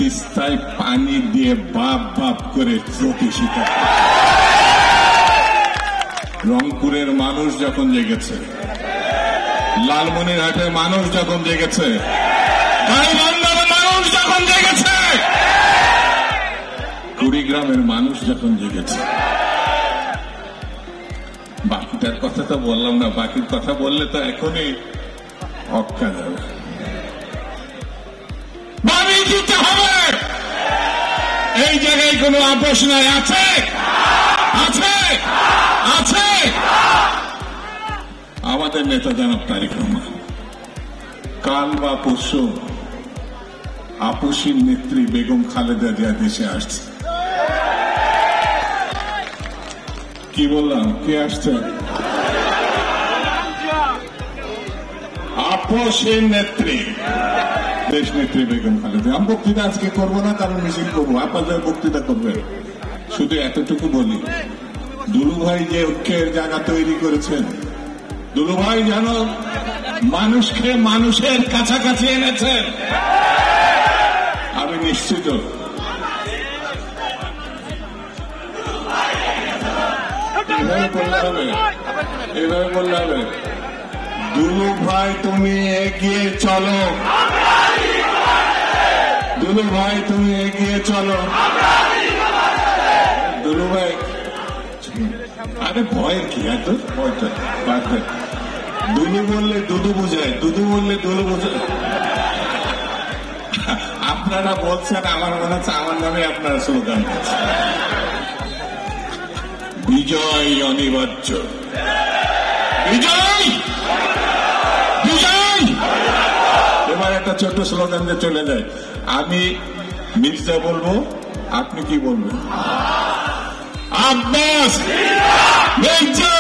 তিস্তায় পানি দিয়ে বাপ বাপ করে স্রোতে শিকার। রংপুরের মানুষ যখন জেগেছে, লালমনিরহাটের মানুষ যখন জেগেছে, গাইবান্ধার মানুষ যখন জেগেছে, কুড়িগ্রামের মানুষ যখন জেগেছে, বাকিটার কথা তো বললাম না। বাকির কথা বললে তো এখনই অক্কা যাবে। বাড়ি দিতে হবে, এই জায়গায় কোনো আপোষ নাই। আছে আছে আছে আমাদের নেতা জনাব তারেক রহমান কাল বা পরশু আপোষীর নেত্রী বেগম খালেদা জিয়া দেশে আসছে। কি বললাম? কে আসছে? আপোষের নেত্রী, দেশ নেত্রী বেগম খালেদা। আমি বক্তৃতা আজকে করবো না, কারণ মিছিল করবো, আপনাদের বক্তৃতা করবে। শুধু এতটুকু বলি, দুলুভাই যে ঐক্যের জায়গা তৈরি করেছেন, দুলুভাই যেন মানুষকে মানুষের কাছাকাছি এনেছেন, আমি নিশ্চিত। এভাবে বললে হবে, দুলু ভাই তুমি এগিয়ে চলো, দুলু ভাই তুমি এগিয়ে চলো। দুলু ভাই, আরে ভয়ের কি? এত ভয়টা বাদ দেয়। দুলু বললে দুদু বোঝায়, দুদু বললে দুলু বোঝায়। আপনারা বলছেন, আমার মনে হচ্ছে আমার নামে আপনারা স্লোগান করছেন। বিজয় অনিবার্য, বিজয় বিজয়। এবার একটা ছোট স্লোগান দিয়ে চলে যায়। আমি মির্জা বলবো, আপনি কি বলবেন? আব্বাস মির্জা।